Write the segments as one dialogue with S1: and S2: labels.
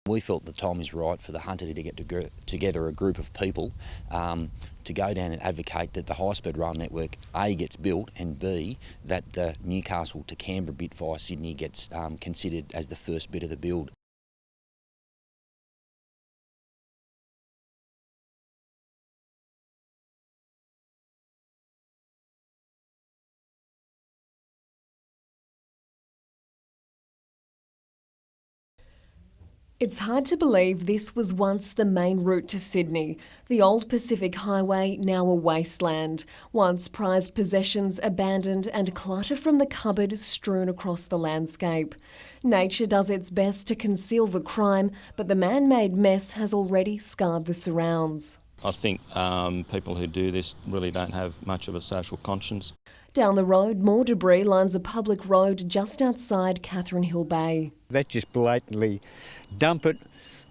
S1: We felt the time is right for the Hunter to get together a group of people to go down and advocate that the high-speed rail network A gets built and B that the Newcastle to Canberra bit via Sydney gets considered as the first bit of the build.
S2: It's hard to believe this was once the main route to Sydney, the old Pacific Highway, now a wasteland. Once prized possessions abandoned and clutter from the cupboard strewn across the landscape. Nature does its best to conceal the crime, but the man-made mess has already scarred the surrounds.
S3: I think people who do this really don't have much of a social conscience.
S2: Down the road, more debris lines a public road just outside Catherine Hill Bay.
S4: They just blatantly dump it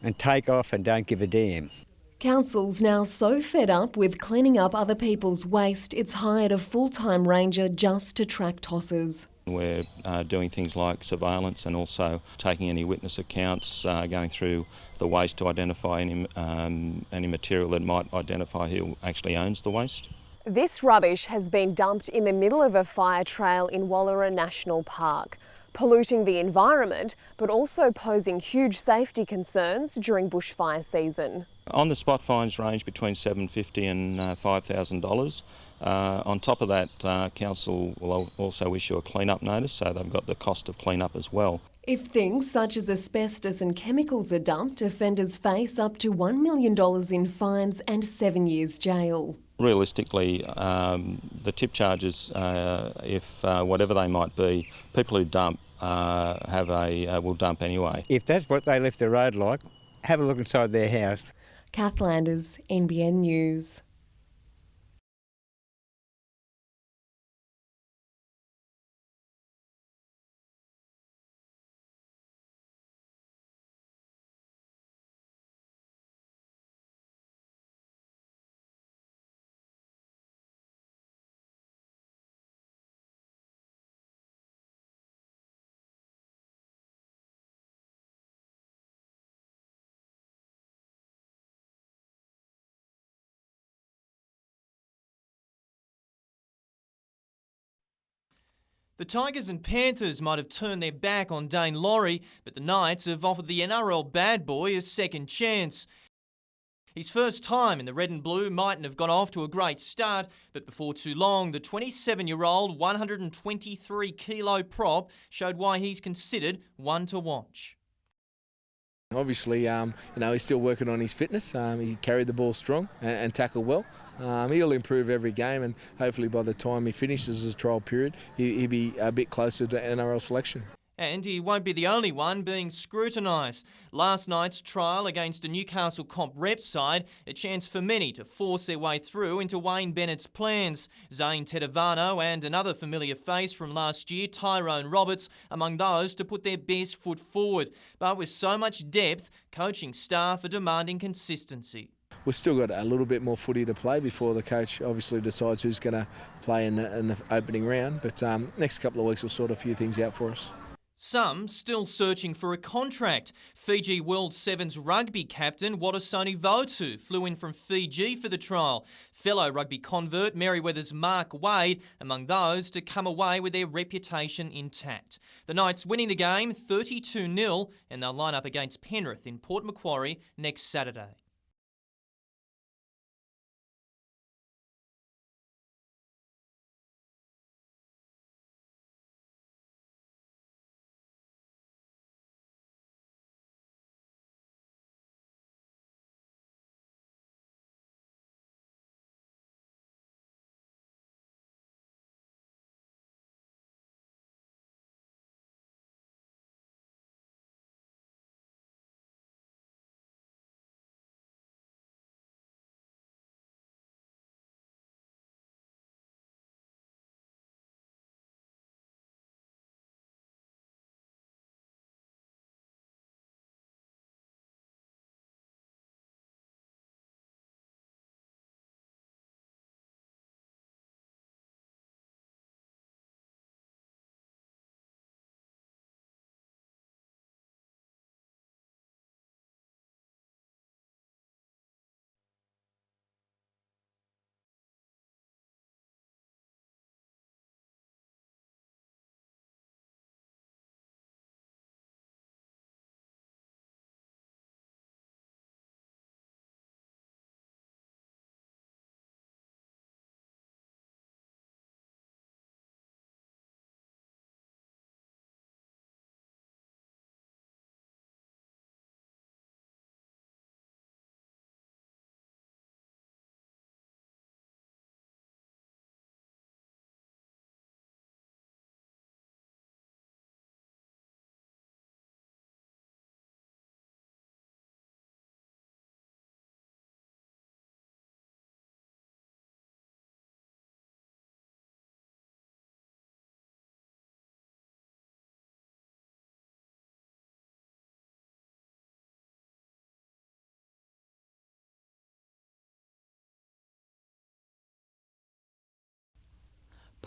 S4: and take off and don't give a damn.
S2: Council's now so fed up with cleaning up other people's waste, it's hired a full-time ranger just to track tossers.
S3: We're doing things like surveillance and also taking any witness accounts, going through the waste to identify any material that might identify who actually owns the waste.
S2: This rubbish has been dumped in the middle of a fire trail in Wallara National Park, polluting the environment but also posing huge safety concerns during bushfire season.
S3: On the spot fines range between $750 and $5,000. On top of that, Council will also issue a clean-up notice, so they've got the cost of clean-up as well.
S2: If things such as asbestos and chemicals are dumped, offenders face up to $1 million in fines and 7 years jail.
S3: Realistically, the tip charges, if whatever they might be, people who dump will dump anyway.
S4: If that's what they left the road like, have a look inside their house.
S2: Kath Landers, NBN News.
S5: The Tigers and Panthers might have turned their back on Dane Laurie, but the Knights have offered the NRL bad boy a second chance. His first time in the red and blue mightn't have got off to a great start, but before too long, the 27-year-old 123-kilo prop showed why he's considered one to watch.
S6: Obviously, he's still working on his fitness. He carried the ball strong and tackled well. He'll improve every game, and hopefully by the time he finishes his trial period, he'll be a bit closer to NRL selection.
S5: And he won't be the only one being scrutinised. Last night's trial against a Newcastle comp rep side, a chance for many to force their way through into Wayne Bennett's plans. Zane Tedavano and another familiar face from last year, Tyrone Roberts, among those to put their best foot forward. But with so much depth, coaching staff are demanding consistency.
S6: We've still got a little bit more footy to play before the coach obviously decides who's going to play in the opening round. But next couple of weeks will sort a few things out for us.
S5: Some still searching for a contract. Fiji World Sevens rugby captain Wadasoni Votu flew in from Fiji for the trial. Fellow rugby convert Merryweather's Mark Wade among those to come away with their reputation intact. The Knights winning the game 32-0 and they'll line up against Penrith in Port Macquarie next Saturday.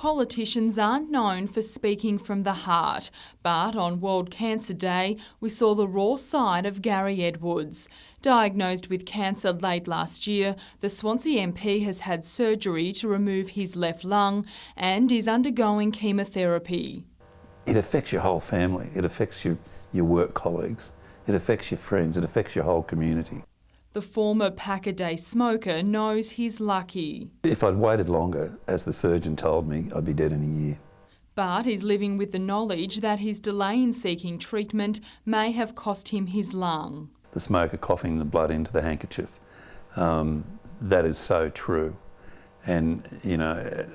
S7: Politicians aren't known for speaking from the heart, but on World Cancer Day, we saw the raw side of Gary Edwards. Diagnosed with cancer late last year, the Swansea MP has had surgery to remove his left lung and is undergoing chemotherapy.
S8: It affects your whole family, it affects your work colleagues, it affects your friends, it affects your whole community.
S7: The former pack-a-day smoker knows he's lucky.
S8: If I'd waited longer, as the surgeon told me, I'd be dead in a year.
S7: But he's living with the knowledge that his delay in seeking treatment may have cost him his lung.
S8: The smoker coughing the blood into the handkerchief, that is so true. And, you know,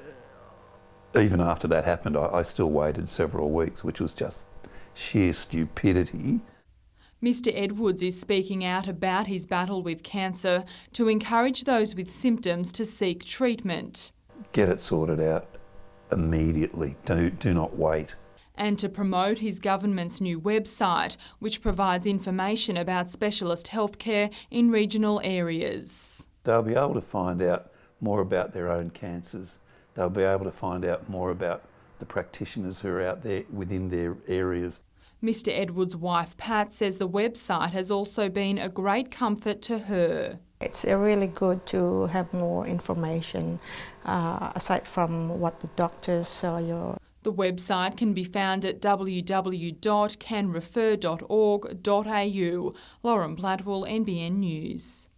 S8: even after that happened, I still waited several weeks, which was just sheer stupidity.
S7: Mr Edwards is speaking out about his battle with cancer to encourage those with symptoms to seek treatment.
S8: Get it sorted out immediately. Do not wait.
S7: And to promote his government's new website, which provides information about specialist healthcare in regional areas.
S8: They'll be able to find out more about their own cancers. They'll be able to find out more about the practitioners who are out there within their areas.
S7: Mr Edwards' wife Pat says the website has also been a great comfort to her.
S9: It's really good to have more information aside from what the doctors or your...
S7: The website can be found at www.canrefer.org.au. Lauren Bladwell, NBN News.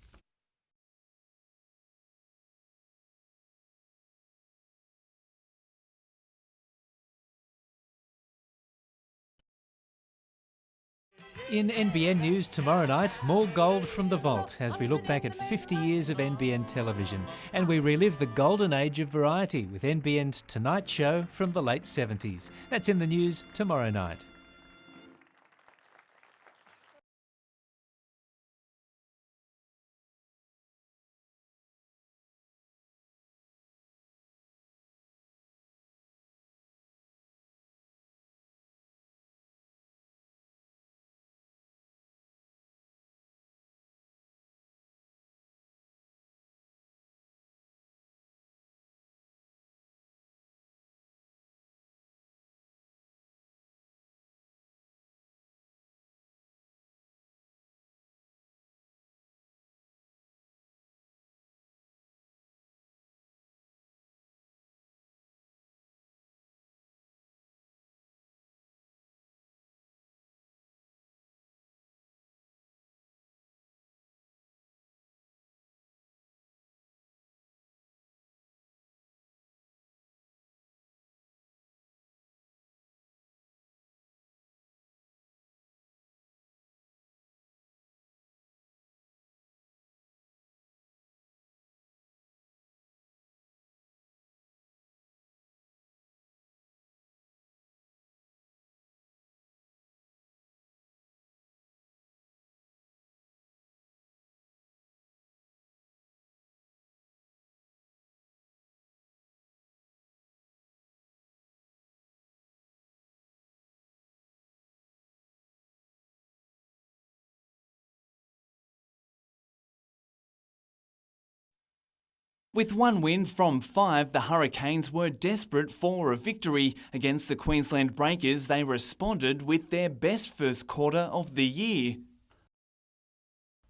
S10: In NBN News tomorrow night, more gold from the vault as we look back at 50 years of NBN television and we relive the golden age of variety with NBN's Tonight Show from the late 70s. That's in the news tomorrow night.
S11: With one win from 5, the Hurricanes were desperate for a victory. Against the Queensland Breakers, they responded with their best first quarter of the year.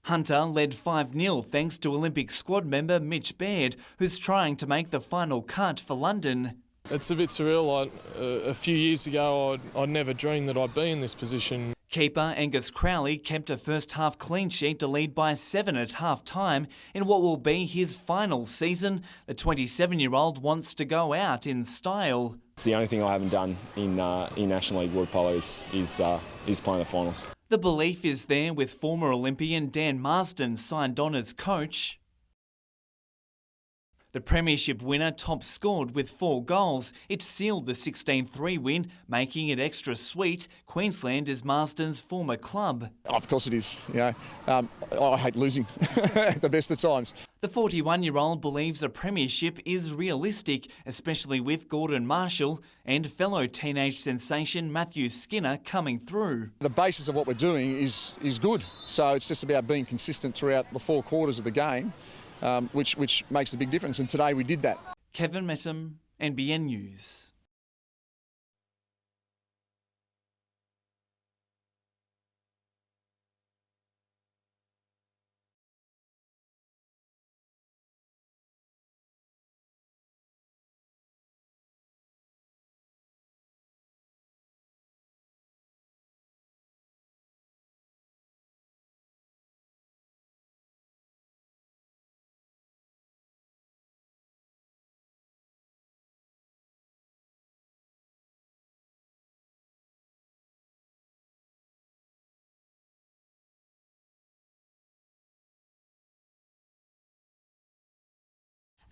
S11: Hunter led 5-0 thanks to Olympic squad member Mitch Baird, who's trying to make the final cut for London.
S12: It's a bit surreal. A few years ago, I'd never dreamed that I'd be in this position.
S11: Keeper Angus Crowley kept a first-half clean sheet to lead by 7 at half-time in what will be his final season. The 27-year-old wants to go out in style.
S13: It's the only thing I haven't done in National League water polo is playing the finals.
S11: The belief is there with former Olympian Dan Marsden signed on as coach. The Premiership winner top scored with 4 goals. It sealed the 16-3 win, making it extra sweet. Queensland is Marsden's former club.
S14: Oh, of course it is. You know, I hate losing at the best of times.
S11: The 41-year-old believes a premiership is realistic, especially with Gordon Marshall and fellow teenage sensation Matthew Skinner coming through.
S14: The basis of what we're doing is good, so it's just about being consistent throughout the 4 quarters of the game. Which makes a big difference, and today we did that.
S11: Kevin Metham, NBN News.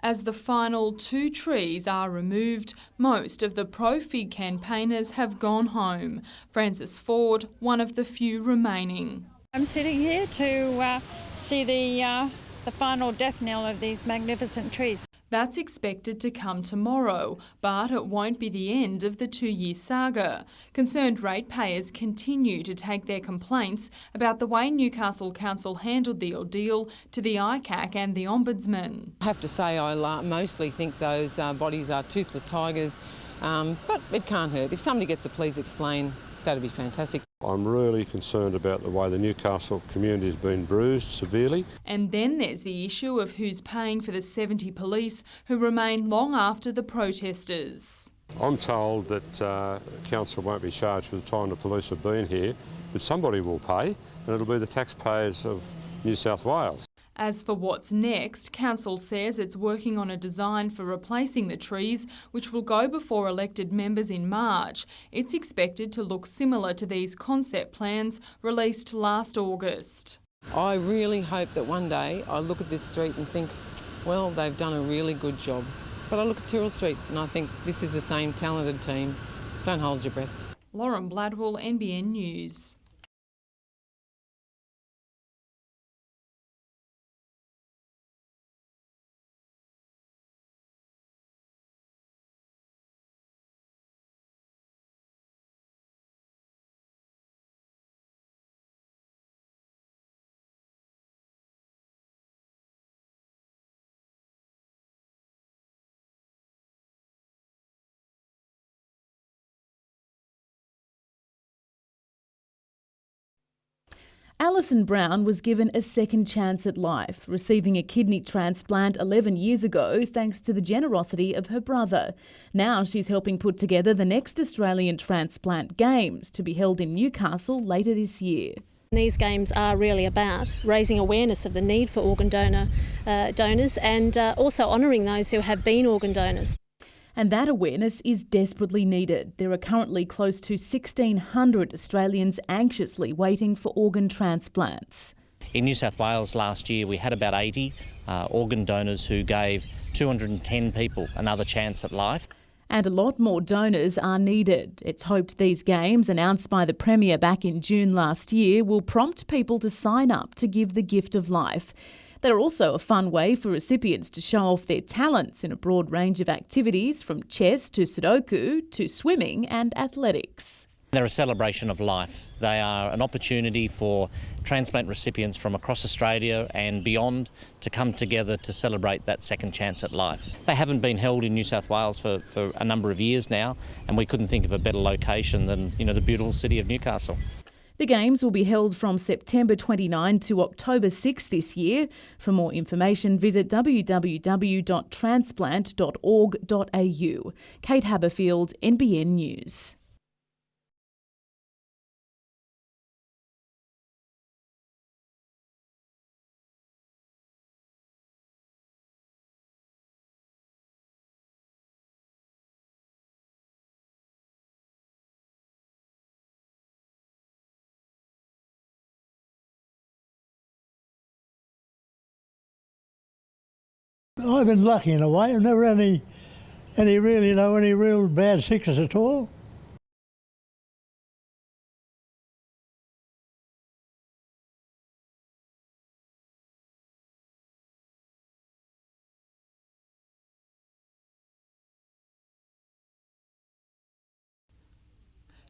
S7: As the final 2 trees are removed, most of the pro-fig campaigners have gone home. Frances Ford, one of the few remaining.
S15: I'm sitting here to see the final death knell of these magnificent trees.
S7: That's expected to come tomorrow, but it won't be the end of the 2-year saga. Concerned ratepayers continue to take their complaints about the way Newcastle Council handled the ordeal to the ICAC and the Ombudsman.
S16: I have to say I mostly think those bodies are toothless tigers, but it can't hurt. If somebody gets a please explain, that'd be fantastic.
S17: I'm really concerned about the way the Newcastle community has been bruised severely.
S7: And then there's the issue of who's paying for the 70 police who remain long after the protesters.
S17: I'm told that council won't be charged for the time the police have been here, but somebody will pay, and it'll be the taxpayers of New South Wales.
S7: As for what's next, Council says it's working on a design for replacing the trees, which will go before elected members in March. It's expected to look similar to these concept plans released last August.
S16: I really hope that one day I look at this street and think, well, they've done a really good job. But I look at Tyrrell Street and I think this is the same talented team. Don't hold your breath.
S7: Lauren Bladwell, NBN News.
S18: Alison Brown was given a second chance at life, receiving a kidney transplant 11 years ago thanks to the generosity of her brother. Now she's helping put together the next Australian Transplant Games to be held in Newcastle later this year.
S19: These games are really about raising awareness of the need for organ donors and also honouring those who have been organ donors.
S18: And that awareness is desperately needed. There are currently close to 1,600 Australians anxiously waiting for organ transplants.
S20: In New South Wales last year we had about 80 organ donors who gave 210 people another chance at life.
S18: And a lot more donors are needed. It's hoped these games, announced by the Premier back in June last year, will prompt people to sign up to give the gift of life. They're also a fun way for recipients to show off their talents in a broad range of activities, from chess to Sudoku to swimming and athletics.
S20: They're a celebration of life. They are an opportunity for transplant recipients from across Australia and beyond to come together to celebrate that second chance at life. They haven't been held in New South Wales for a number of years now, and we couldn't think of a better location than the beautiful city of Newcastle.
S18: The Games will be held from September 29 to October 6 this year. For more information, visit www.transplant.org.au. Kate Haberfield, NBN News.
S21: I've been lucky in a way. I've never had any real bad sickness at all.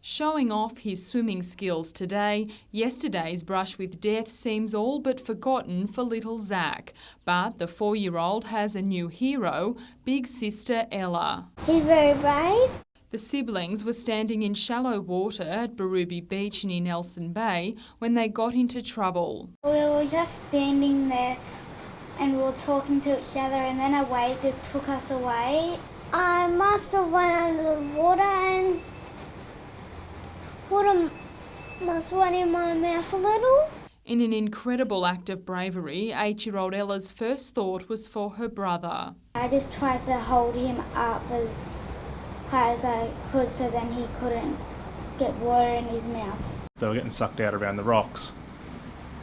S7: Showing off his swimming skills today, yesterday's brush with death seems all but forgotten for little Zach. But the 4-year-old has a new hero, big sister Ella.
S1: He's very brave.
S7: The siblings were standing in shallow water at Barooby Beach near Nelson Bay when they got into trouble.
S1: We were just standing there and we were talking to each other, and then a wave just took us away. I must have went under the water and water must went in my mouth a little.
S7: In an incredible act of bravery, 8-year-old Ella's first thought was for her brother.
S1: I just tried to hold him up as high as I could so then he couldn't get water in his mouth.
S22: They were getting sucked out around the rocks,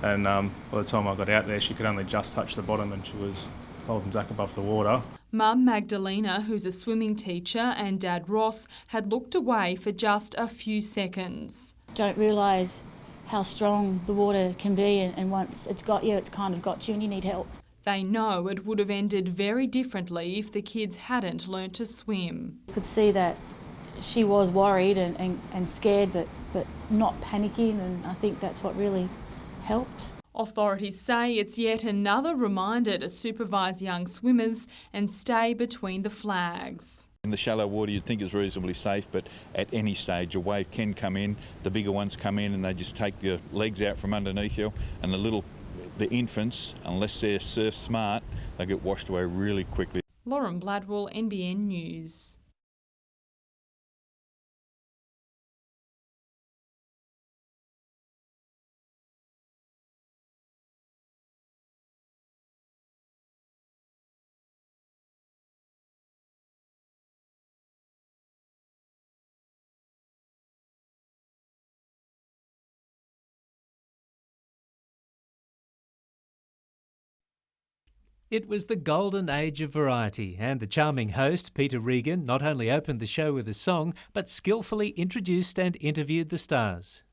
S22: and by the time I got out there she could only just touch the bottom and she was holding Zach above the water.
S7: Mum Magdalena, who's a swimming teacher, and Dad Ross had looked away for just a few seconds.
S23: Don't realise how strong the water can be, and once it's got you, it's kind of got you and you need help.
S7: They know it would have ended very differently if the kids hadn't learnt to swim.
S23: You could see that she was worried and scared, but not panicking, and I think that's what really helped.
S7: Authorities say it's yet another reminder to supervise young swimmers and stay between the flags.
S24: In the shallow water you'd think is reasonably safe, but at any stage a wave can come in, the bigger ones come in and they just take your legs out from underneath you, and the infants, unless they're surf smart, they get washed away really quickly.
S7: Lauren Bladwell, NBN News.
S10: It was the golden age of variety, and the charming host, Peter Regan, not only opened the show with a song, but skillfully introduced and interviewed the stars.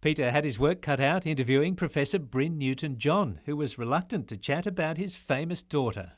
S10: Peter had his work cut out interviewing Professor Bryn Newton-John, who was reluctant to chat about his famous daughter.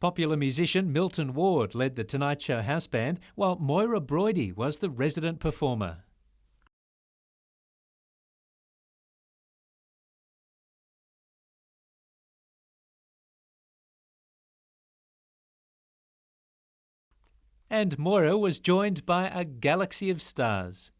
S10: Popular musician Milton Ward led the Tonight Show house band, while Moira Broidy was the resident performer. And Moira was joined by a galaxy of stars.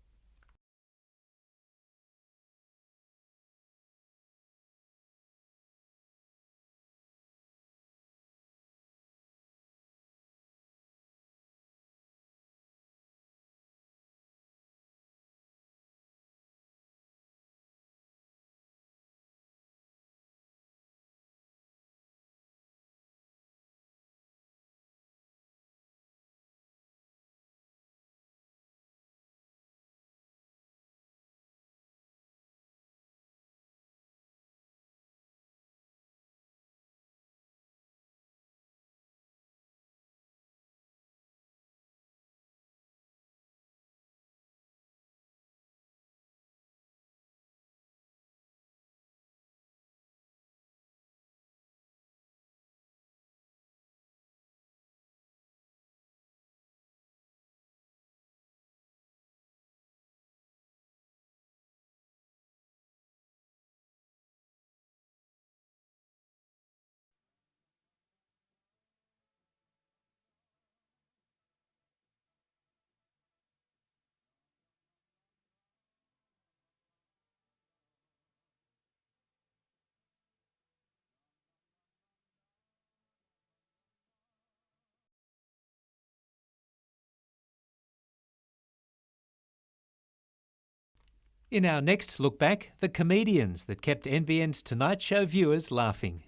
S10: In our next look back, the comedians that kept NBN's Tonight Show viewers laughing.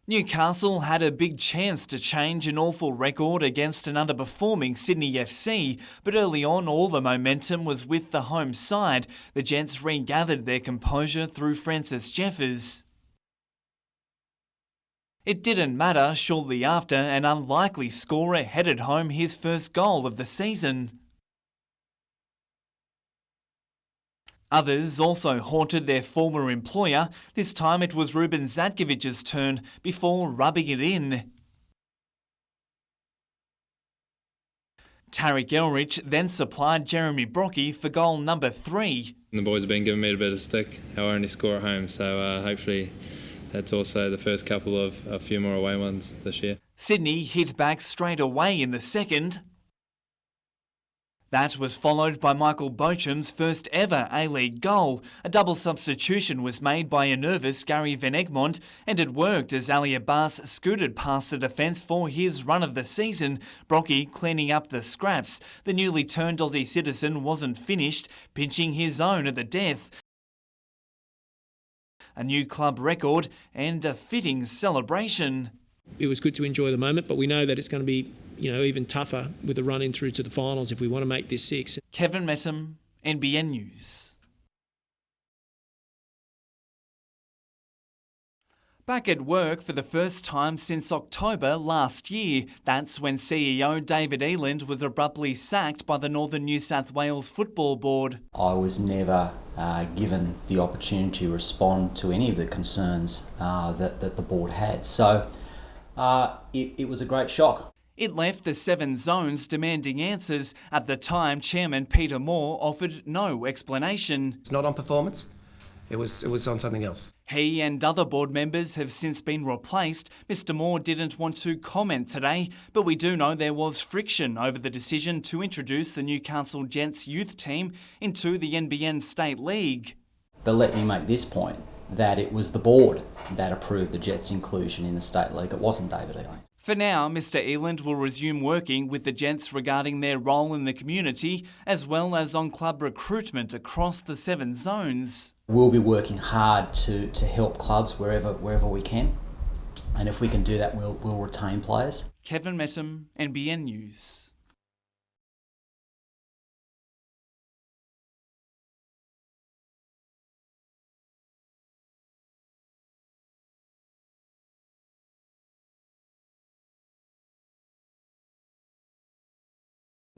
S11: Newcastle had a big chance to change an awful record against an underperforming Sydney FC, but early on all the momentum was with the home side. The Gents regathered their composure through Francis Jeffers. It didn't matter shortly after an unlikely scorer headed home his first goal of the season. Others also haunted their former employer. This time it was Ruben Zatkovic's turn before rubbing it in. Tarek Elrich then supplied Jeremy Brockie for goal number 3.
S2: The boys have been giving me a bit of stick. I only score at home, so hopefully that's also the first couple of a few more away ones this year.
S11: Sydney hit back straight away in the second. That was followed by Michael Beauchamp's first ever A-League goal. A double substitution was made by a nervous Gary Van Egmond, and it worked as Ali Abbas scooted past the defence for his run of the season, Brockie cleaning up the scraps. The newly turned Aussie citizen wasn't finished, pinching his own at the death. A new club record and a fitting celebration.
S3: It was good to enjoy the moment, but we know that it's going to be, even tougher with the run-in through to the finals if we want to make this 6.
S11: Kevin Metham, NBN News. Back at work for the first time since October last year. That's when CEO David Eland was abruptly sacked by the Northern New South Wales Football Board.
S4: I was never given the opportunity to respond to any of the concerns that the board had. So it was a great shock.
S11: It left the 7 zones demanding answers. At the time, Chairman Peter Moore offered no explanation.
S6: It's not on performance. It was on something else.
S11: He and other board members have since been replaced. Mr Moore didn't want to comment today, but we do know there was friction over the decision to introduce the Newcastle Gents youth team into the NBN State League.
S4: But let me make this point, that it was the board that approved the Jets' inclusion in the State League. It wasn't David Eland.
S11: For now, Mr Eland will resume working with the Gents regarding their role in the community, as well as on club recruitment across the 7 zones.
S4: We'll be working hard to help clubs wherever we can, and if we can do that, we'll retain players.
S11: Kevin Metham, NBN News.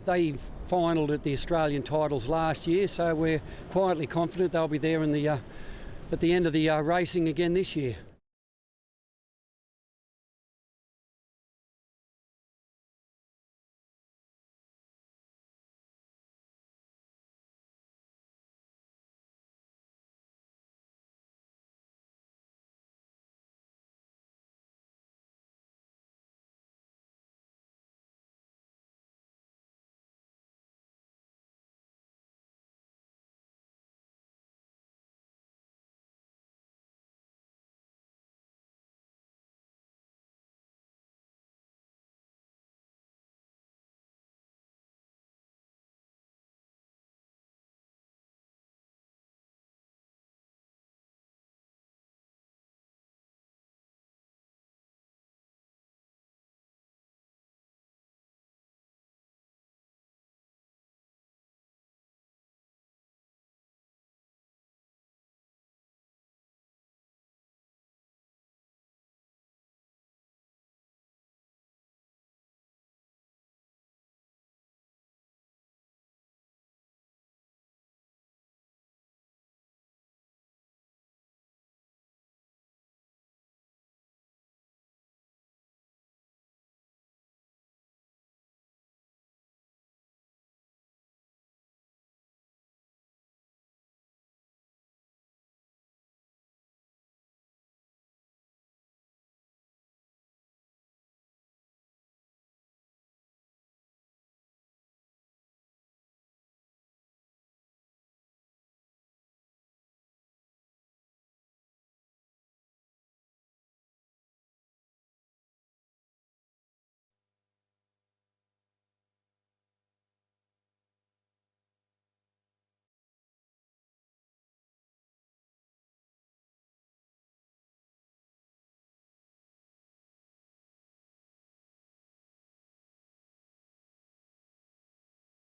S25: They finalled at the Australian titles last year, so we're quietly confident they'll be there in at the end of the racing again this year.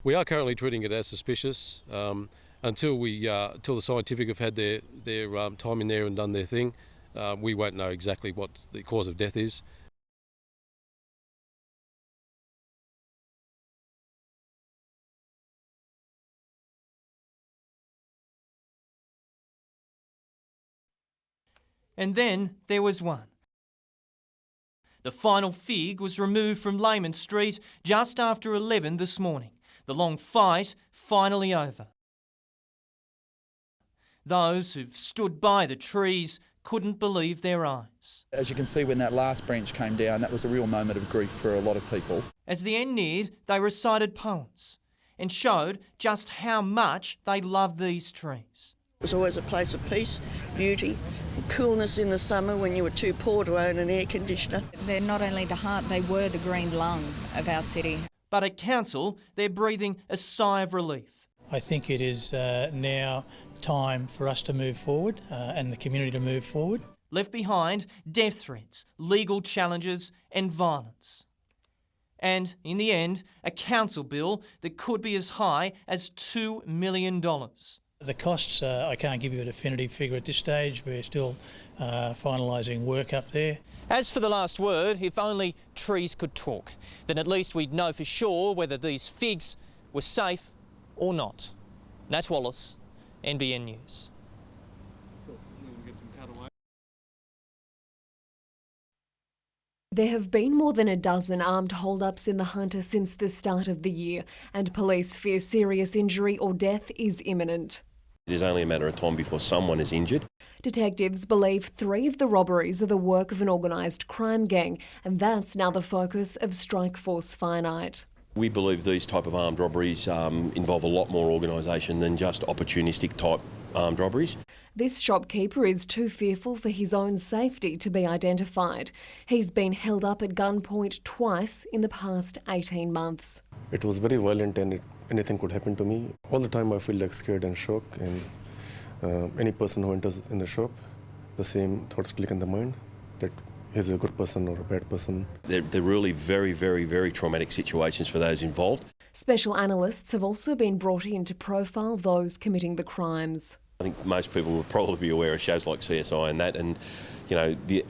S5: We are currently treating it as suspicious until the scientific have had their time in there and done their thing. We won't know exactly what the cause of death is.
S8: And then there was one. The final fig was removed from Lehman Street just after 11 this morning. The long fight finally over. Those who've stood by the trees couldn't believe their eyes.
S9: As you can see, when that last branch came down, that was a real moment of grief for a lot of people.
S8: As the end neared, they recited poems and showed just how much they loved these trees.
S12: It was always a place of peace, beauty, and coolness in the summer when you were too poor to own an air conditioner.
S13: They're not only the heart, they were the green lung of our city.
S8: But at council, they're breathing a sigh of relief.
S26: I think it is now time for us to move forward and the community to move forward.
S8: Left behind, death threats, legal challenges and violence. And, in the end, a council bill that could be as high as $2 million.
S26: The costs, I can't give you a definitive figure at this stage. We're still finalising work up there.
S8: As for the last word, if only trees could talk, then at least we'd know for sure whether these figs were safe or not. Nat Wallace, NBN News.
S27: There have been more than a dozen armed hold-ups in the Hunter since the start of the year, and police fear serious injury or death is imminent.
S28: It is only a matter of time before someone is injured.
S27: Detectives believe 3 of the robberies are the work of an organised crime gang, and that's now the focus of Strike Force Finite.
S28: We believe these type of armed robberies involve a lot more organisation than just opportunistic type armed robberies.
S27: This shopkeeper is too fearful for his own safety to be identified. He's been held up at gunpoint twice in the past 18 months.
S29: It was very violent and anything could happen to me. All the time I feel like scared and shocked, and any person who enters in the shop, the same thoughts click in the mind that he's a good person or a bad person.
S28: They're really very, very, very traumatic situations for those involved.
S27: Special analysts have also been brought in to profile those committing the crimes.
S28: I think most people will probably be aware of shows like CSI and that, and you know the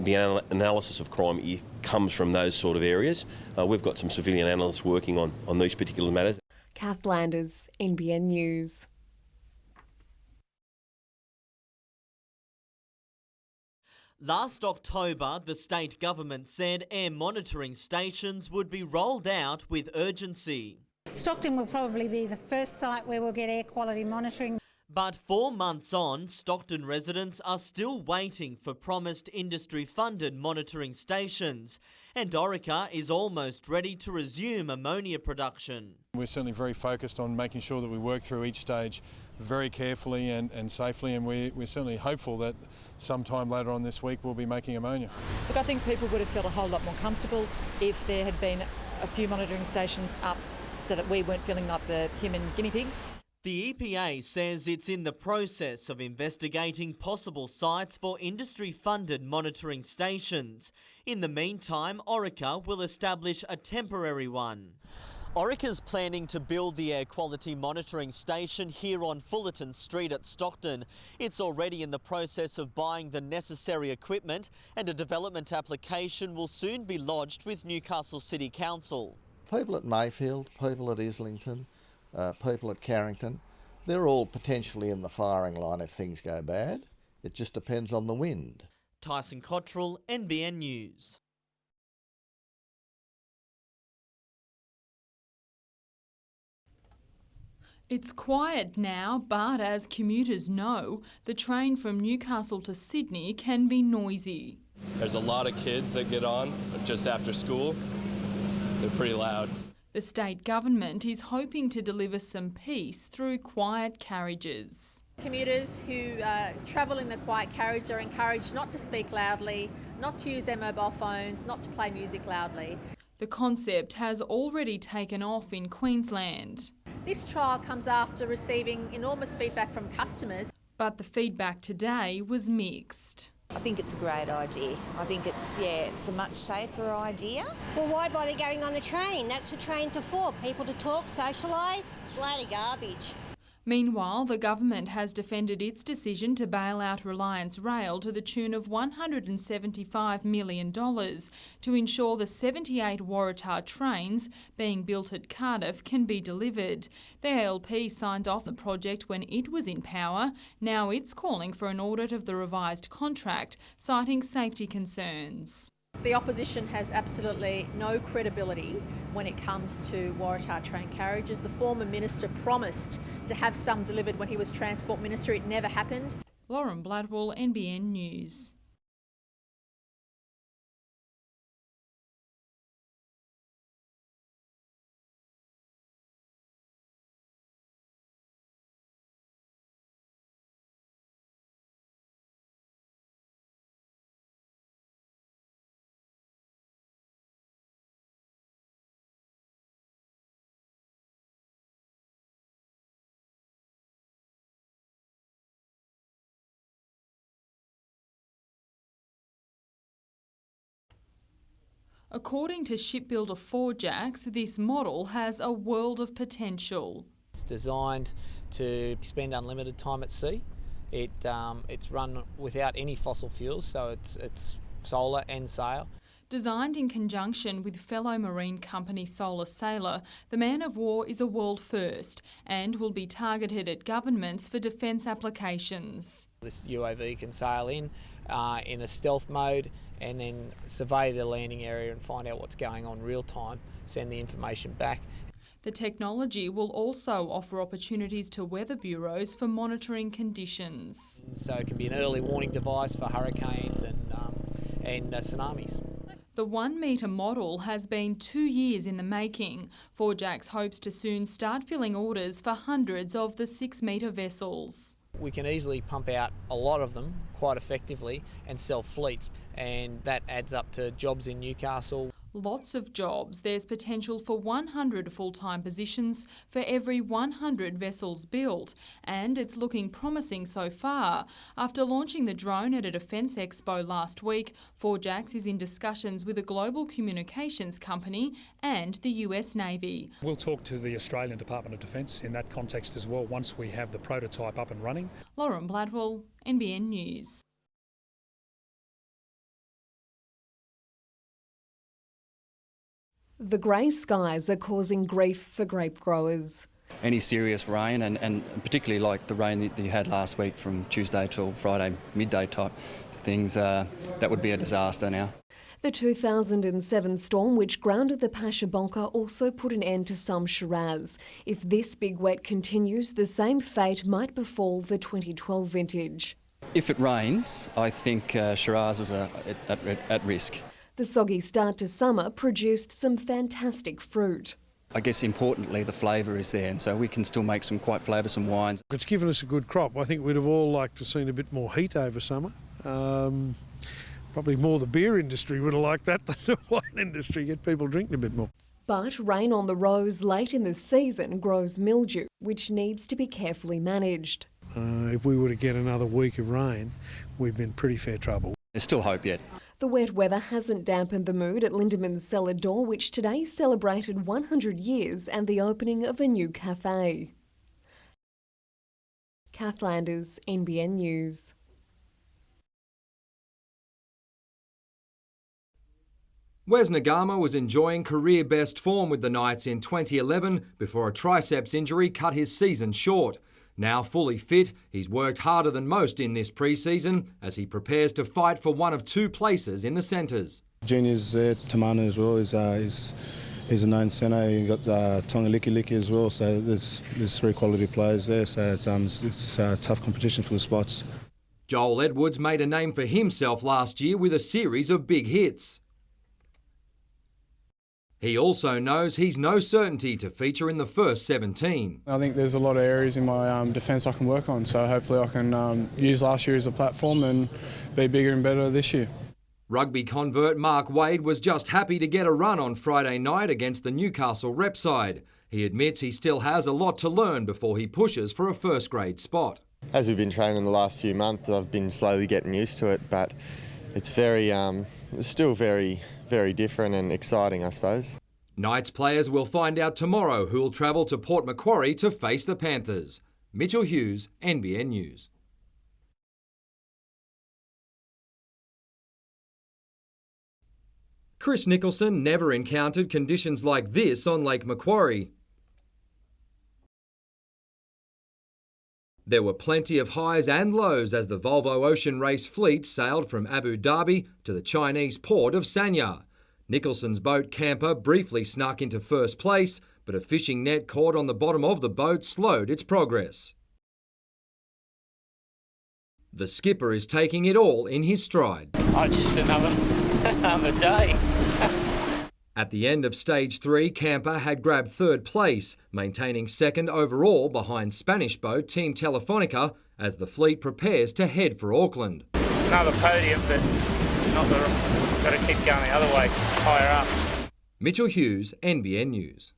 S28: analysis of crime comes from those sort of areas. We've got some civilian analysts working on these particular matters.
S27: Kath Landers, NBN News.
S30: Last October, the state government said air monitoring stations would be rolled out with urgency.
S31: Stockton will probably be the first site where we'll get air quality monitoring.
S30: But 4 months on, Stockton residents are still waiting for promised industry-funded monitoring stations, and Orica is almost ready to resume ammonia production.
S14: We're certainly very focused on making sure that we work through each stage very carefully and safely, and we're certainly hopeful that sometime later on this week we'll be making ammonia.
S23: Look, I think people would have felt a whole lot more comfortable if there had been a few monitoring stations up so that we weren't feeling like the human guinea pigs.
S30: The EPA says it's in the process of investigating possible sites for industry-funded monitoring stations. In the meantime, Orica will establish a temporary one. Orica's planning to build the air quality monitoring station here on Fullerton Street at Stockton. It's already in the process of buying the necessary equipment, and a development application will soon be lodged with Newcastle City Council.
S32: People at Mayfield, people at Islington, people at Carrington, they're all potentially in the firing line if things go bad. It just depends on the wind.
S30: Tyson Cottrell, NBN News.
S7: It's quiet now, but as commuters know, the train from Newcastle to Sydney can be noisy.
S33: There's a lot of kids that get on just after school. They're pretty loud.
S7: The state government is hoping to deliver some peace through quiet carriages.
S34: Commuters who travel in the quiet carriage are encouraged not to speak loudly, not to use their mobile phones, not to play music loudly.
S7: The concept has already taken off in Queensland.
S34: This trial comes after receiving enormous feedback from customers.
S7: But the feedback today was mixed.
S13: I think it's a great idea. I think it's a much safer idea.
S31: Well, why bother going on the train? That's what trains are for, people to talk, socialise. Bloody garbage.
S7: Meanwhile, the government has defended its decision to bail out Reliance Rail to the tune of $175 million to ensure the 78 Waratah trains being built at Cardiff can be delivered. The ALP signed off the project when it was in power. Now it's calling for an audit of the revised contract, citing safety concerns.
S34: The opposition has absolutely no credibility when it comes to Waratah train carriages. The former minister promised to have some delivered when he was Transport Minister. It never happened.
S7: Lauren Bladwell, NBN News. According to shipbuilder Forjax, this model has a world of potential.
S1: It's designed to spend unlimited time at sea. It's run without any fossil fuels, so it's solar and sail.
S7: Designed in conjunction with fellow marine company Solar Sailor, the Man of War is a world first and will be targeted at governments for defence applications.
S1: This UAV can sail in a stealth mode and then survey the landing area and find out what's going on real time, send the information back.
S7: The technology will also offer opportunities to weather bureaus for monitoring conditions.
S1: So it can be an early warning device for hurricanes and tsunamis.
S7: The 1 metre model has been 2 years in the making. Forjax hopes to soon start filling orders for hundreds of the 6 metre vessels.
S1: We can easily pump out a lot of them quite effectively and sell fleets, and that adds up to jobs in Newcastle.
S7: Lots of jobs. There's potential for 100 full-time positions for every 100 vessels built, and it's looking promising so far. After launching the drone at a Defence Expo last week, Forjax is in discussions with a global communications company and the US Navy.
S2: We'll talk to the Australian Department of Defence in that context as well once we have the prototype up and running.
S7: Lauren Bladwell, NBN News.
S27: The grey skies are causing grief for grape growers.
S3: Any serious rain, and particularly like the rain that you had last week from Tuesday till Friday midday type things, that would be a disaster now.
S27: The 2007 storm, which grounded the Pasha Bolka, also put an end to some Shiraz. If this big wet continues, the same fate might befall the 2012 vintage.
S3: If it rains, I think Shiraz is at risk.
S27: The soggy start to summer produced some fantastic fruit.
S3: I guess importantly the flavour is there, and so we can still make some quite flavoursome wines.
S6: It's given us a good crop. I think we'd have all liked to have seen a bit more heat over summer. Probably more the beer industry would have liked that than the wine industry, get people drinking a bit more.
S27: But rain on the rose late in the season grows mildew, which needs to be carefully managed.
S6: If we were to get another week of rain, we've been pretty fair trouble.
S3: There's still hope yet.
S27: The wet weather hasn't dampened the mood at Lindeman's Cellar Door, which today celebrated 100 years and the opening of a new cafe. Kath Landers, NBN News.
S10: Wes Nagama was enjoying career-best form with the Knights in 2011 before a triceps injury cut his season short. Now fully fit, he's worked harder than most in this pre-season as he prepares to fight for one of 2 places in the centres.
S15: Junior's there, Tamana as well, he's a known centre. You've got Tonga Liki as well, so there's 3 quality players there, so it's tough competition for the spots.
S10: Joel Edwards made a name for himself last year with a series of big hits. He also knows he's no certainty to feature in the first 17.
S16: I think there's a lot of areas in my defence I can work on, so hopefully I can use last year as a platform and be bigger and better this year.
S10: Rugby convert Mark Wade was just happy to get a run on Friday night against the Newcastle rep side. He admits he still has a lot to learn before he pushes for a first grade spot.
S4: As we've been training the last few months, I've been slowly getting used to it, but it's still very, very different and exciting, I suppose.
S10: Knights players will find out tomorrow who'll travel to Port Macquarie to face the Panthers. Mitchell Hughes, NBN News. Chris Nicholson never encountered conditions like this on Lake Macquarie. There were plenty of highs and lows as the Volvo Ocean Race fleet sailed from Abu Dhabi to the Chinese port of Sanya. Nicholson's boat Camper briefly snuck into first place, but a fishing net caught on the bottom of the boat slowed its progress. The skipper is taking it all in his stride.
S5: Just another day.
S10: At the end of Stage 3, Camper had grabbed third place, maintaining second overall behind Spanish boat Team Telefonica as the fleet prepares to head for Auckland.
S5: Another podium, but got to keep going the other way, higher up.
S10: Mitchell Hughes, NBN News.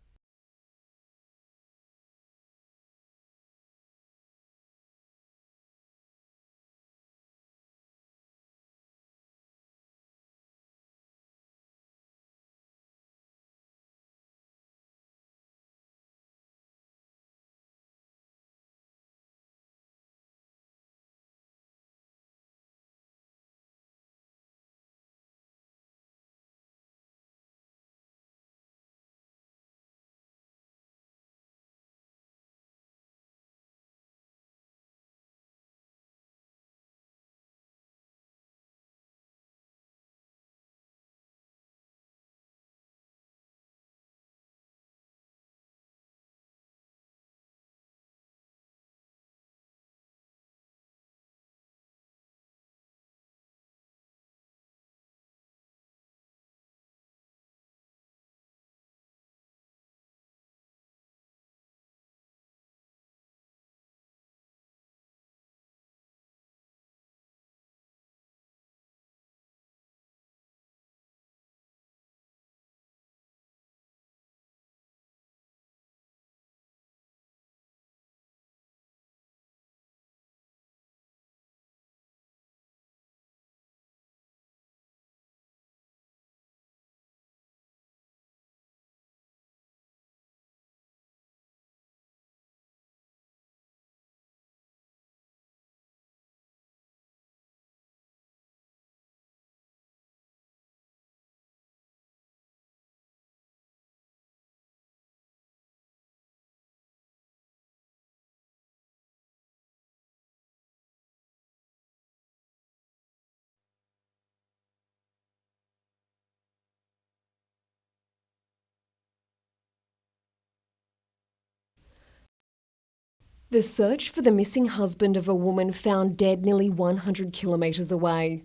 S27: The search for the missing husband of a woman found dead nearly 100 kilometres away.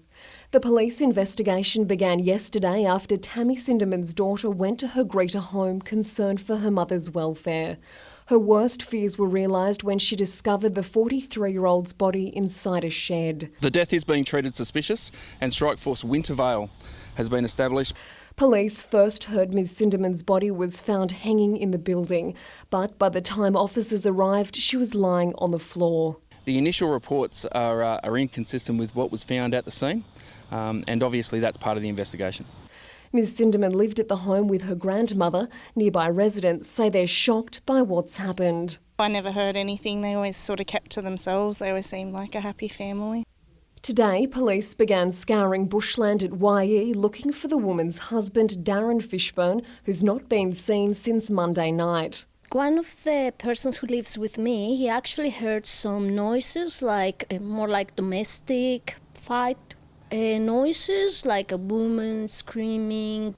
S27: The police investigation began yesterday after Tammy Sinderman's daughter went to her Greta home concerned for her mother's welfare. Her worst fears were realised when she discovered the 43-year-old's body inside a shed.
S9: The death is being treated suspicious and Strikeforce Wintervale has been established.
S27: Police first heard Ms Sinderman's body was found hanging in the building, but by the time officers arrived, she was lying on the floor.
S9: The initial reports are inconsistent with what was found at the scene, and obviously that's part of the investigation.
S27: Ms Sinderman lived at the home with her grandmother. Nearby residents say they're shocked by what's happened.
S11: I never heard anything. They always sort of kept to themselves. They always seemed like a happy family.
S27: Today, police began scouring bushland at YE looking for the woman's husband, Darren Fishburn, who's not been seen since Monday night.
S12: One of the persons who lives with me, he actually heard some noises, more like domestic fight noises, like a woman screaming.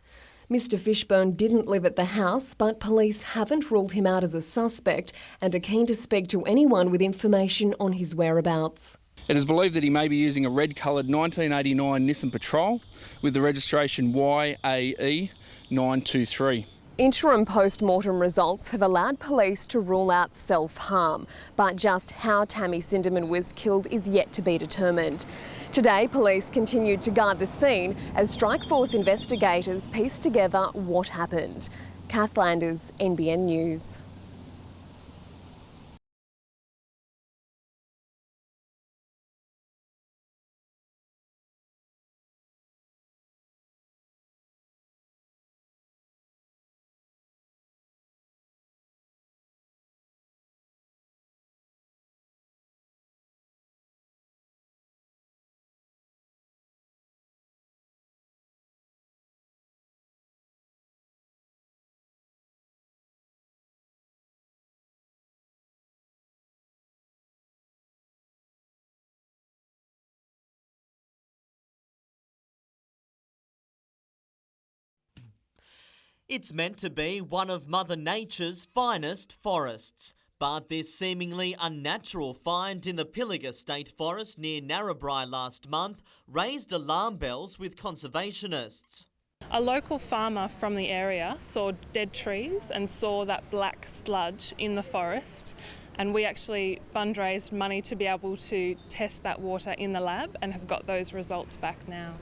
S27: Mr Fishburn didn't live at the house, but police haven't ruled him out as a suspect and are keen to speak to anyone with information on his whereabouts.
S9: It is believed that he may be using a red-coloured 1989 Nissan Patrol with the registration YAE 923.
S27: Interim post-mortem results have allowed police to rule out self-harm, but just how Tammy Sinderman was killed is yet to be determined. Today, police continued to guard the scene as Strikeforce investigators pieced together what happened. Kath Landers, NBN News.
S30: It's meant to be one of Mother Nature's finest forests, but this seemingly unnatural find in the Pilliga State Forest near Narrabri last month raised alarm bells with conservationists.
S8: A local farmer from the area saw dead trees and saw that black sludge in the forest, and we actually fundraised money to be able to test that water in the lab and have got those results back now.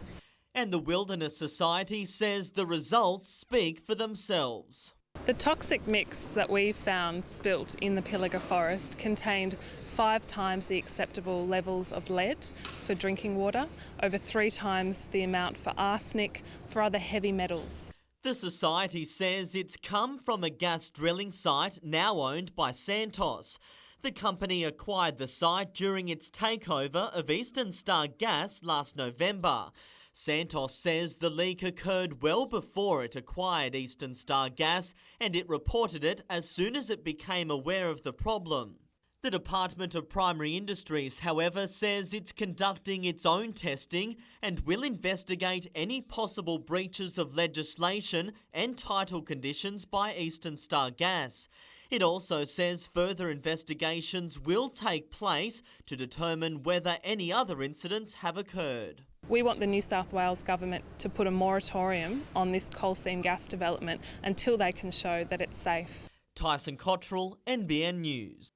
S30: And the Wilderness Society says the results speak for themselves.
S8: The toxic mix that we found spilt in the Pilliga forest contained 5 times the acceptable levels of lead for drinking water, over 3 times the amount for arsenic, for other heavy metals.
S30: The Society says it's come from a gas drilling site now owned by Santos. The company acquired the site during its takeover of Eastern Star Gas last November. Santos says the leak occurred well before it acquired Eastern Star Gas, and it reported it as soon as it became aware of the problem. The Department of Primary Industries, however, says it's conducting its own testing and will investigate any possible breaches of legislation and title conditions by Eastern Star Gas. It also says further investigations will take place to determine whether any other incidents have occurred.
S8: We want the New South Wales government to put a moratorium on this coal seam gas development until they can show that it's safe.
S30: Tyson Cottrell, NBN News.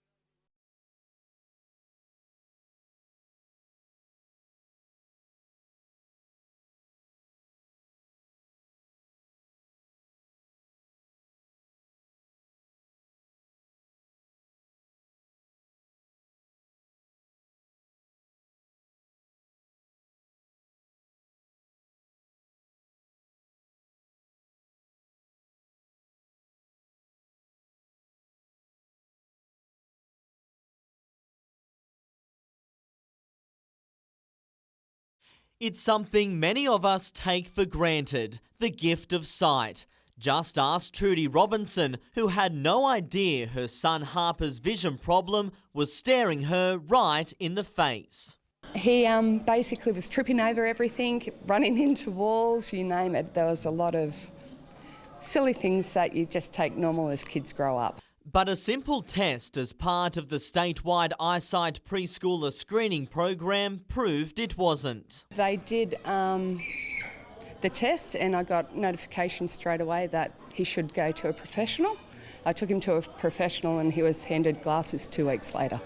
S30: It's something many of us take for granted, the gift of sight. Just ask Trudy Robinson, who had no idea her son Harper's vision problem was staring her right in the face.
S14: He basically was tripping over everything, running into walls, you name it. There was a lot of silly things that you just take normal as kids grow up.
S30: But a simple test as part of the statewide eyesight preschooler screening program proved it wasn't.
S14: They did the test and I got notification straight away that he should go to a professional. I took him to a professional and he was handed glasses 2 weeks later.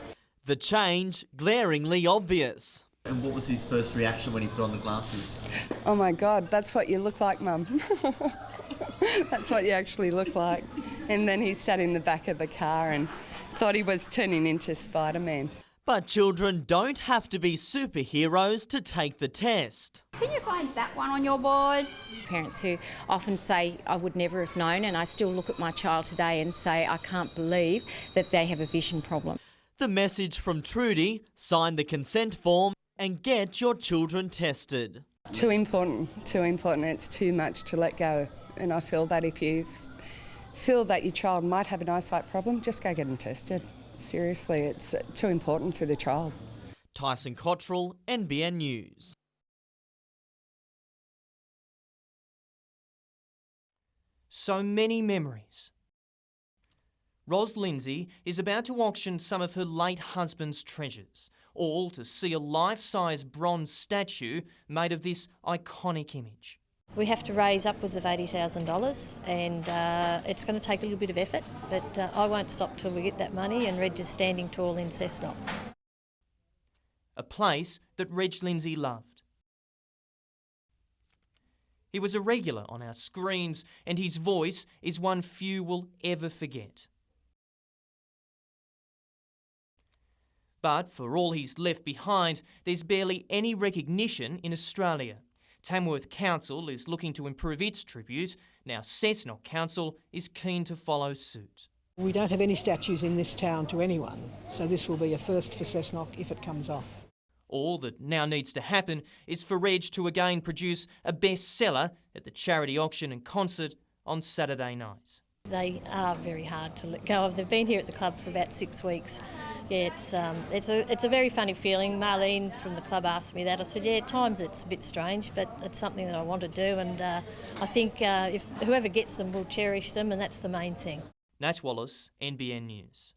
S30: The change glaringly obvious. And what was his first reaction when he put on the glasses?
S14: Oh my God, that's what you look like, Mum. That's what you actually look like. And then he sat in the back of the car and thought he was turning into Spider-Man.
S30: But children don't have to be superheroes to take the test.
S17: Can you find that one on your board?
S18: Parents who often say, I would never have known, and I still look at my child today and say, I can't believe that they have a vision problem.
S30: The message from Trudy: sign the consent form and get your children tested.
S14: Too important. It's too much to let go. And I feel that if you feel that your child might have an eyesight problem, just go get them tested. Seriously, it's too important for the child.
S30: Tyson Cottrell, NBN News.
S19: So many memories. Ros Lindsay is about to auction some of her late husband's treasures, all to see a life-size bronze statue made of this iconic image.
S31: We have to raise upwards of $80,000 and it's going to take a little bit of effort, but I won't stop till we get that money, and Reg is standing tall in Cessnock.
S19: A place that Reg Lindsay loved. He was a regular on our screens and his voice is one few will ever forget. But for all he's left behind, there's barely any recognition in Australia. Tamworth Council is looking to improve its tribute. Now Cessnock Council is keen to follow suit.
S20: We don't have any statues in this town to anyone, so this will be a first for Cessnock if it comes off.
S19: All that now needs to happen is for Reg to again produce a bestseller at the charity auction and concert on Saturday night.
S31: They are very hard to let go of. They've been here at the club for about 6 weeks Yeah, it's a very funny feeling. Marlene from the club asked me that. I said, yeah, at times it's a bit strange, but it's something that I want to do, and I think if whoever gets them will cherish them, and that's the main thing.
S19: Nat Wallace, NBN News.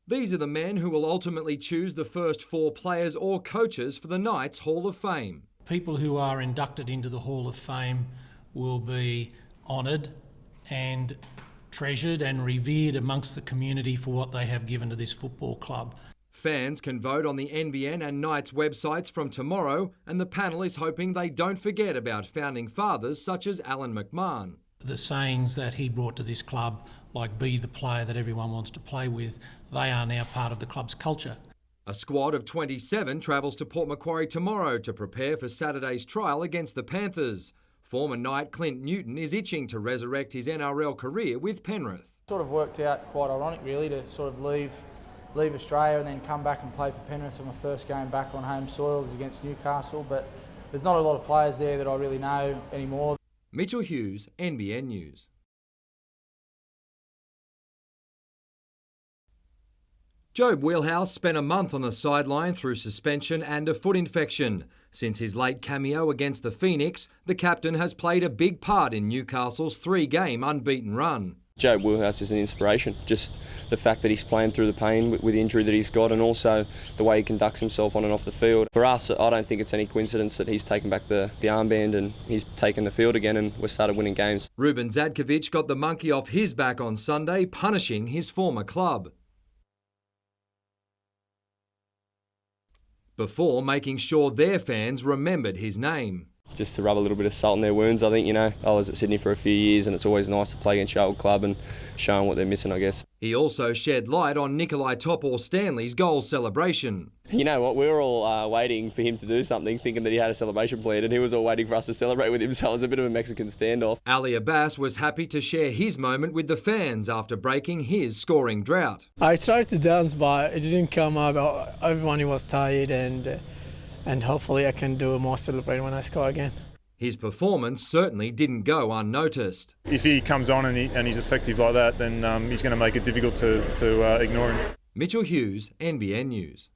S10: These are the men who will ultimately choose the first 4 players or coaches for the Knights Hall of Fame.
S1: People who are inducted into the Hall of Fame will be honoured and treasured and revered amongst the community for what they have given to this football club.
S10: Fans can vote on the NBN and Knights websites from tomorrow, and the panel is hoping they don't forget about founding fathers such as Alan McMahon.
S1: The sayings that he brought to this club, like be the player that everyone wants to play with, they are now part of the club's culture.
S10: A squad of 27 travels to Port Macquarie tomorrow to prepare for Saturday's trial against the Panthers. Former Knight Clint Newton is itching to resurrect his NRL career with Penrith.
S2: Sort of worked out quite ironic really to sort of leave Australia and then come back and play for Penrith for my first game back on home soil is against Newcastle, but there's not a lot of players there that I really know anymore.
S10: Mitchell Hughes, NBN News. Jobe Wheelhouse spent a month on the sideline through suspension and a foot infection. Since his late cameo against the Phoenix, the captain has played a big part in Newcastle's 3-game unbeaten run.
S13: Jobe Wheelhouse is an inspiration, just the fact that he's playing through the pain with the injury that he's got, and also the way he conducts himself on and off the field. For us, I don't think it's any coincidence that he's taken back the armband and he's taken the field again and we've started winning games.
S10: Ruben Zadkovic got the monkey off his back on Sunday, punishing his former club, before making sure their fans remembered his name.
S13: Just to rub a little bit of salt in their wounds, I think, I was at Sydney for a few years and it's always nice to play against your old club and show them what they're missing, I guess.
S10: He also shed light on Nikolai Topor-Stanley's goal celebration.
S13: You know what, we were all waiting for him to do something, thinking that he had a celebration planned, and he was all waiting for us to celebrate with him, so it was a bit of a Mexican standoff.
S10: Ali Abbas was happy to share his moment with the fans after breaking his scoring drought.
S21: I tried to dance, but it didn't come out. Everyone was tired, and hopefully I can do more celebrating when I score again.
S10: His performance certainly didn't go unnoticed.
S22: If he comes on and he's effective like that, then he's going to make it difficult to ignore him.
S10: Mitchell Hughes, NBN News.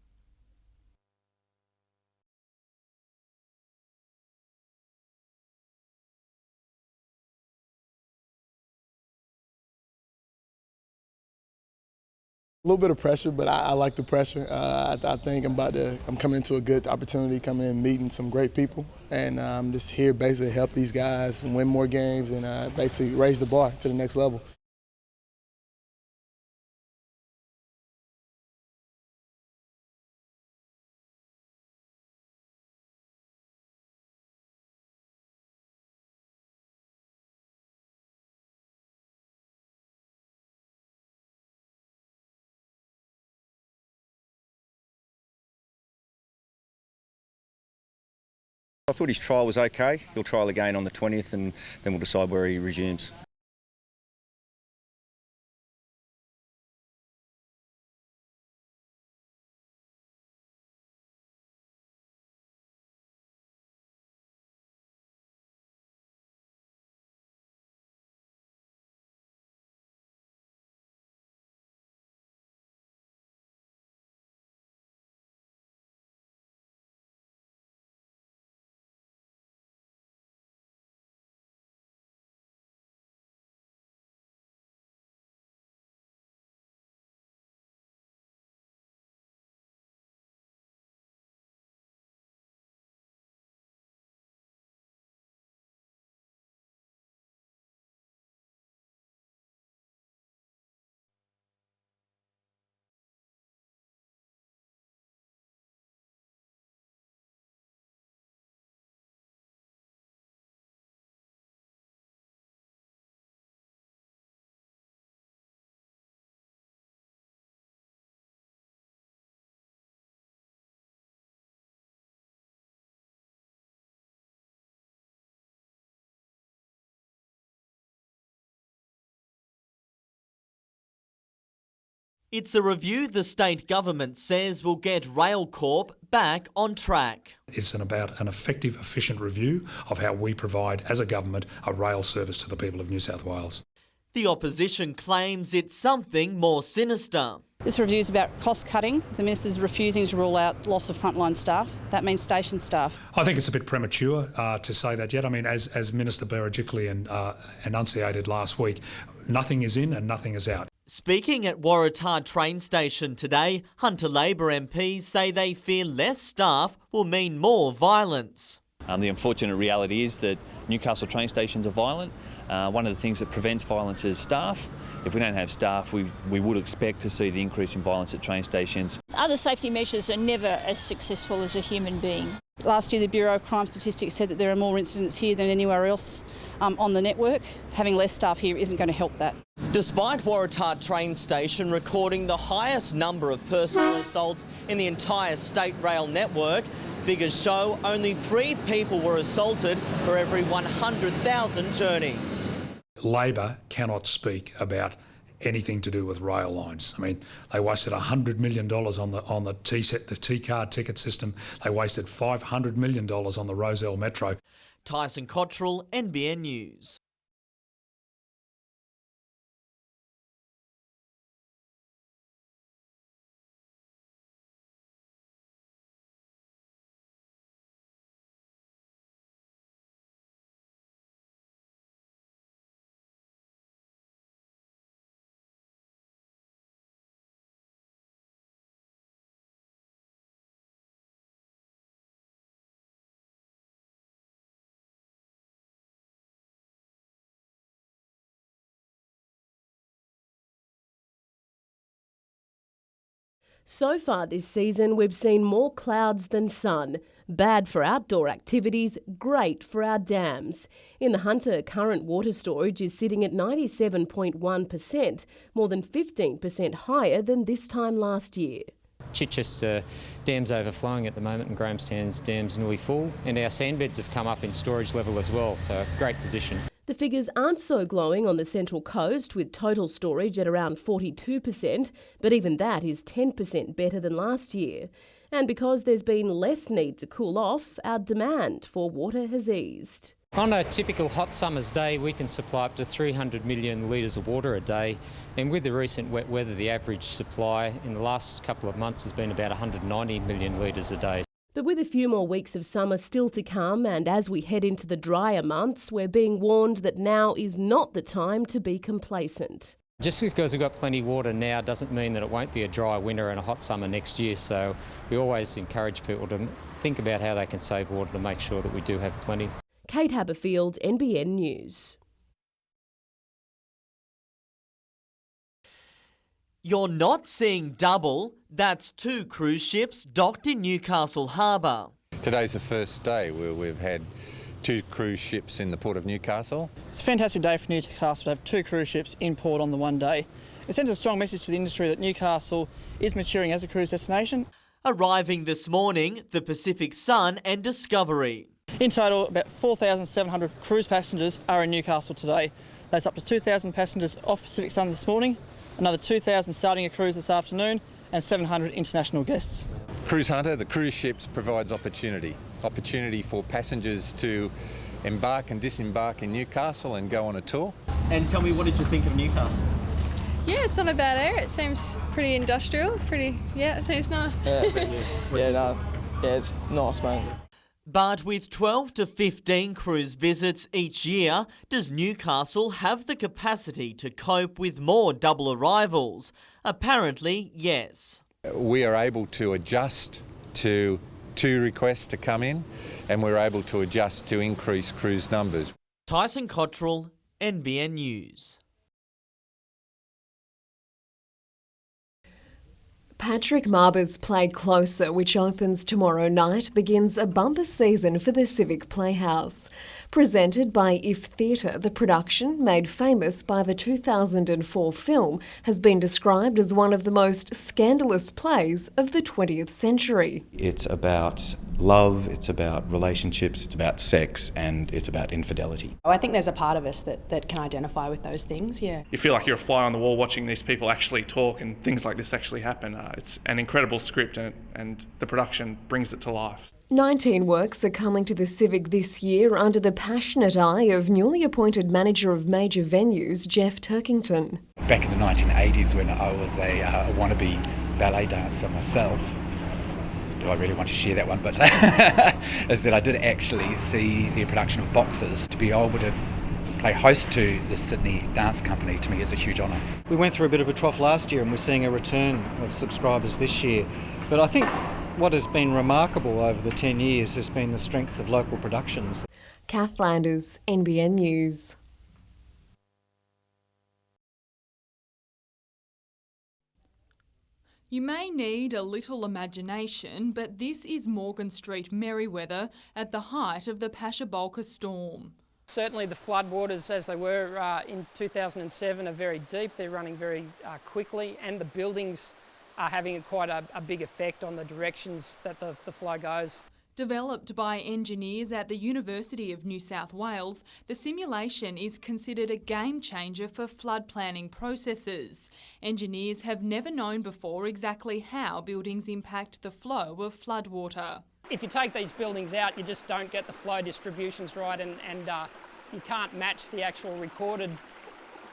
S15: A little bit of pressure, but I like the pressure. I think I'm coming into a good opportunity, coming in, meeting some great people, and I'm just here basically to help these guys win more games and basically raise the bar to the next level.
S23: I thought his trial was okay. He'll trial again on the 20th and then we'll decide where he resumes.
S30: It's a review the state government says will get Railcorp back on track.
S3: It's about an effective, efficient review of how we provide, as a government, a rail service to the people of New South Wales.
S30: The opposition claims it's something more sinister.
S4: This review is about cost cutting. The minister's refusing to rule out loss of frontline staff. That means station staff.
S3: I think it's a bit premature to say that yet. I mean, as Minister Berejiklian enunciated last week, nothing is in and nothing is out.
S30: Speaking at Waratah train station today, Hunter Labor MPs say they fear less staff will mean more violence.
S5: The unfortunate reality is that Newcastle train stations are violent. One of the things that prevents violence is staff. If we don't have staff, we would expect to see the increase in violence at train stations.
S6: Other safety measures are never as successful as a human being.
S4: Last year, the Bureau of Crime Statistics said that there are more incidents here than anywhere else on the network. Having less staff here isn't going to help that.
S30: Despite Waratah train station recording the highest number of personal assaults in the entire state rail network, figures show only 3 people were assaulted for every 100,000 journeys.
S3: Labor cannot speak about anything to do with rail lines. I mean, they wasted $100 million on the T-card ticket system. They wasted $500 million on the Rozelle Metro.
S30: Tyson Cottrell, NBN News.
S7: So far this season, we've seen more clouds than sun. Bad for outdoor activities, great for our dams. In the Hunter, current water storage is sitting at 97.1%, more than 15% higher than this time last year.
S16: Chichester Dam's overflowing at the moment and Grahamstown's dam's nearly full, and our sandbeds have come up in storage level as well, so great position.
S7: The figures aren't so glowing on the Central Coast, with total storage at around 42%, but even that is 10% better than last year. And because there's been less need to cool off, our demand for water has eased.
S16: On a typical hot summer's day, we can supply up to 300 million litres of water a day, and with the recent wet weather, the average supply in the last couple of months has been about 190 million litres a day.
S7: But with a few more weeks of summer still to come, and as we head into the drier months, we're being warned that now is not the time to be complacent.
S16: Just because we've got plenty of water now doesn't mean that it won't be a dry winter and a hot summer next year, so we always encourage people to think about how they can save water to make sure that we do have plenty.
S7: Kate Haberfield, NBN News.
S30: You're not seeing double. That's 2 cruise ships docked in Newcastle Harbour.
S24: Today's the first day where we've had 2 cruise ships in the port of Newcastle.
S25: It's a fantastic day for Newcastle to have 2 cruise ships in port on the one day. It sends a strong message to the industry that Newcastle is maturing as a cruise destination.
S30: Arriving this morning, the Pacific Sun and Discovery.
S25: In total, about 4,700 cruise passengers are in Newcastle today. That's up to 2,000 passengers off Pacific Sun this morning, another 2,000 starting a cruise this afternoon, and 700 international guests.
S24: Cruise Hunter, the cruise ships provides opportunity for passengers to embark and disembark in Newcastle and go on a tour.
S30: And tell me, what did you think of Newcastle?
S26: Yeah, it's not a bad area. It seems pretty industrial. It's pretty, it seems nice.
S25: It's nice, mate.
S30: But with 12 to 15 cruise visits each year, does Newcastle have the capacity to cope with more double arrivals? Apparently, yes.
S24: We are able to adjust to 2 requests to come in, and we're able to adjust to increase cruise numbers.
S30: Tyson Cottrell, NBN News.
S27: Patrick Marber's Play Closer, which opens tomorrow night, begins a bumper season for the Civic Playhouse. Presented by If Theatre, the production, made famous by the 2004 film, has been described as one of the most scandalous plays of the 20th century.
S28: It's about
S8: love, it's about relationships, it's about sex, and it's about infidelity.
S9: I think there's a part of us that can identify with those things, yeah.
S11: You feel like you're a fly on the wall watching these people actually talk and things like this actually happen. It's an incredible script and the production brings it to life.
S27: 19 works are coming to the Civic this year under the passionate eye of newly appointed manager of major venues, Jeff Turkington.
S12: Back in the 1980s when I was a wannabe ballet dancer myself, do I really want to share that one, but is that I did actually see the production of Boxers. To be able to play host to the Sydney Dance Company to me is a huge honour.
S14: We went through a bit of a trough last year and we're seeing a return of subscribers this year, but I think what has been remarkable over the 10 years has been the strength of local productions.
S27: Kath Landers, NBN News.
S17: You may need a little imagination, but this is Morgan Street, Merewether, at the height of the Pasha-Bolka storm.
S18: Certainly the floodwaters, as they were in 2007, are very deep. They're running very quickly, and the buildings are having quite a big effect on the directions that the flow goes.
S17: Developed by engineers at the University of New South Wales, the simulation is considered a game changer for flood planning processes. Engineers have never known before exactly how buildings impact the flow of floodwater.
S18: If you take these buildings out, you just don't get the flow distributions right, and you can't match the actual recorded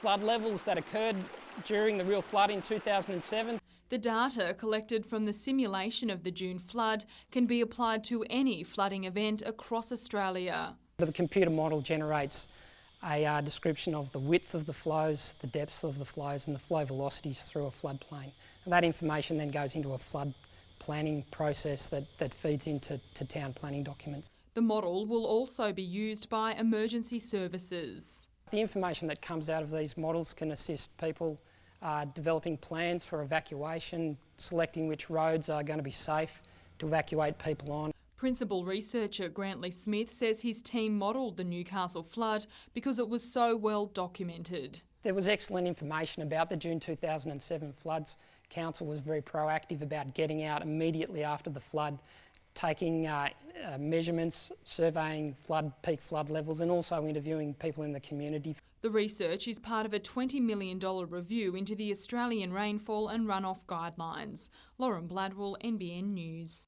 S18: flood levels that occurred during the real flood in 2007.
S17: The data collected from the simulation of the June flood can be applied to any flooding event across Australia.
S18: The computer model generates a description of the width of the flows, the depths of the flows and the flow velocities through a floodplain. And that information then goes into a flood planning process that feeds into town planning documents.
S17: The model will also be used by emergency services.
S18: The information that comes out of these models can assist people developing plans for evacuation, selecting which roads are going to be safe to evacuate people on.
S17: Principal researcher Grantley Smith says his team modelled the Newcastle flood because it was so well documented.
S18: There was excellent information about the June 2007 floods. Council was very proactive about getting out immediately after the flood, taking measurements, surveying peak flood levels and also interviewing people in the community.
S17: The research is part of a $20 million review into the Australian rainfall and runoff guidelines. Lauren Bladwell, NBN News.